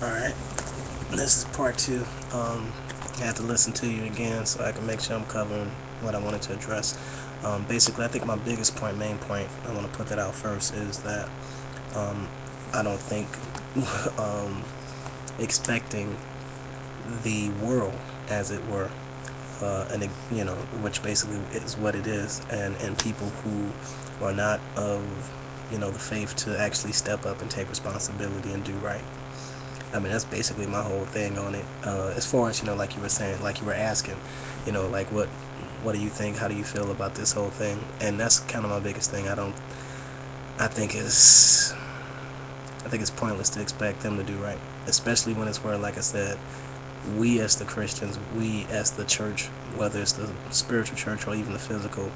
Alright, this is part two. I had to listen to you again so I can make sure I'm covering what I wanted to address. Basically, I think my biggest point, main point, I want to put that out first, is that I don't think expecting the world, as it were, and which basically is what it is, and people who are not of the faith to actually step up and take responsibility and do right. I mean, that's basically my whole thing on it. As far as, like you were saying, like you were asking, like what do you think? How do you feel about this whole thing? And that's kind of my biggest thing. I think it's pointless to expect them to do right, especially when it's where, like I said, we as the Christians, we as the church, whether it's the spiritual church or even the physical,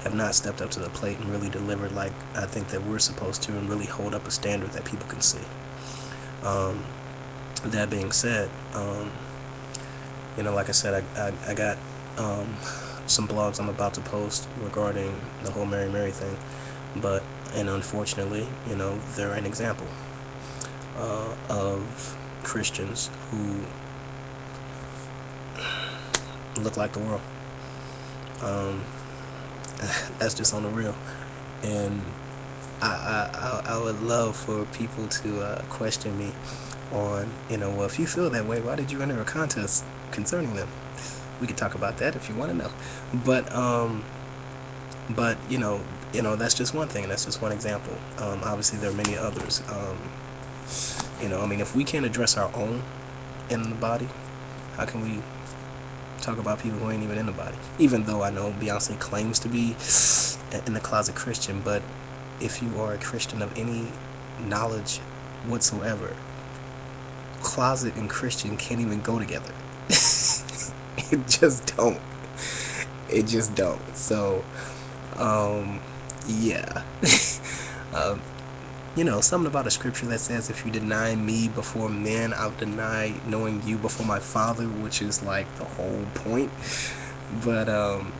have not stepped up to the plate and really delivered like I think that we're supposed to, and really hold up a standard that people can see. That being said, like I said, I got some blogs I'm about to post regarding the whole Mary thing, and unfortunately, they're an example of Christians who look like the world. That's just on the real, and I would love for people to question me on, well, if you feel that way, why did you enter a contest concerning them? We could talk about that if you want to know. But that's just one thing, and that's just one example. Obviously, there are many others. I mean, if we can't address our own in the body, how can we talk about people who ain't even in the body? Even though I know Beyonce claims to be in the closet Christian, but if you are a Christian of any knowledge whatsoever, closet and Christian can't even go together. It just don't. It just don't. So, yeah. Something about a scripture that says, if you deny me before men, I'll deny knowing you before my Father, which is like the whole point. But, on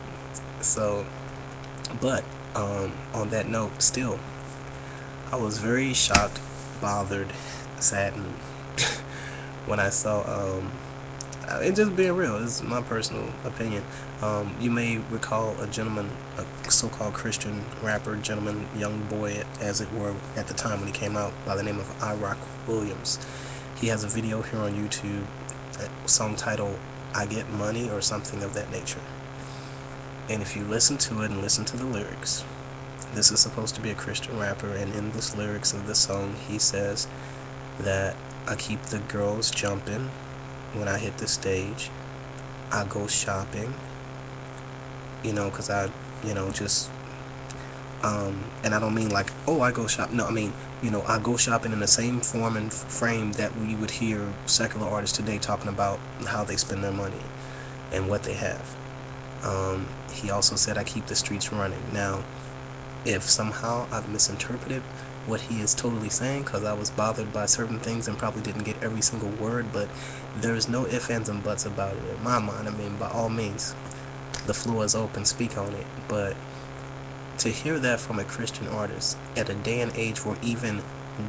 that note, still, I was very shocked, bothered, saddened when I saw, and just being real, this is my personal opinion. You may recall a gentleman, a so-called Christian rapper, gentleman, young boy, as it were, at the time when he came out, by the name of Williams. He has a video here on YouTube, a song titled "I Get Money" or something of that nature. And if you listen to it and listen to the lyrics, this is supposed to be a Christian rapper, and in this lyrics of the song, he says that I keep the girls jumping when I hit the stage. I go shopping, because I, just, and I don't mean like, oh, I go shop. No, I mean, I go shopping in the same form and frame that we would hear secular artists today talking about how they spend their money and what they have. He also said, I keep the streets running. Now, if somehow I've misinterpreted what he is totally saying, because I was bothered by certain things and probably didn't get every single word, but there's no ifs, ands, and buts about it in my mind. I mean, by all means, the floor is open, speak on it. But to hear that from a Christian artist at a day and age where even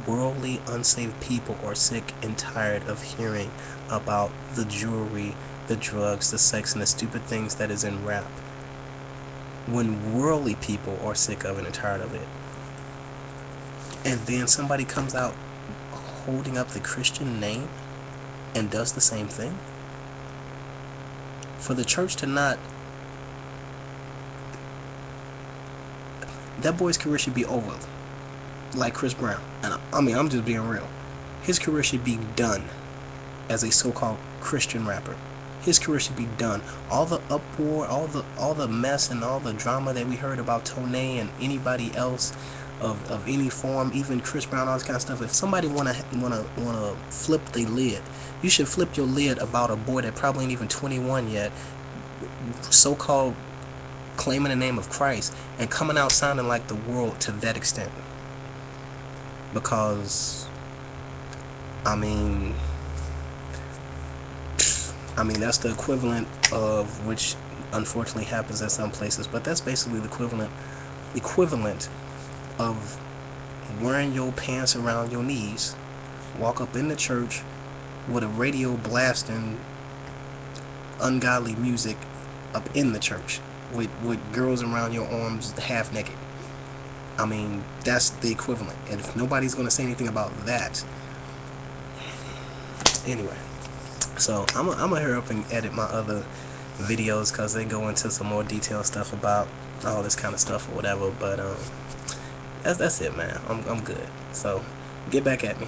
worldly, unsaved people are sick and tired of hearing about the jewelry, the drugs, the sex, and the stupid things that is in rap, when worldly people are sick of it and tired of it, and then somebody comes out holding up the Christian name and does the same thing, for the church to not, that boy's career should be over, like Chris Brown. And I mean, I'm just being real. His career should be done as a so-called Christian rapper. His career should be done. All the uproar, all the mess and all the drama that we heard about Tone and anybody else of any form, even Chris Brown, all this kind of stuff. If somebody wanna flip the lid, you should flip your lid about a boy that probably ain't even 21 yet, so-called claiming the name of Christ and coming out sounding like the world to that extent. Because I mean that's the equivalent of, which unfortunately happens at some places, but that's basically the equivalent of wearing your pants around your knees, walk up in the church with a radio blasting ungodly music up in the church with girls around your arms half naked. I mean, that's the equivalent. And if nobody's going to say anything about that, anyway. So I'm gonna hurry up and edit my other videos because they go into some more detailed stuff about all this kind of stuff or whatever. But that's it, man. I'm good. So get back at me.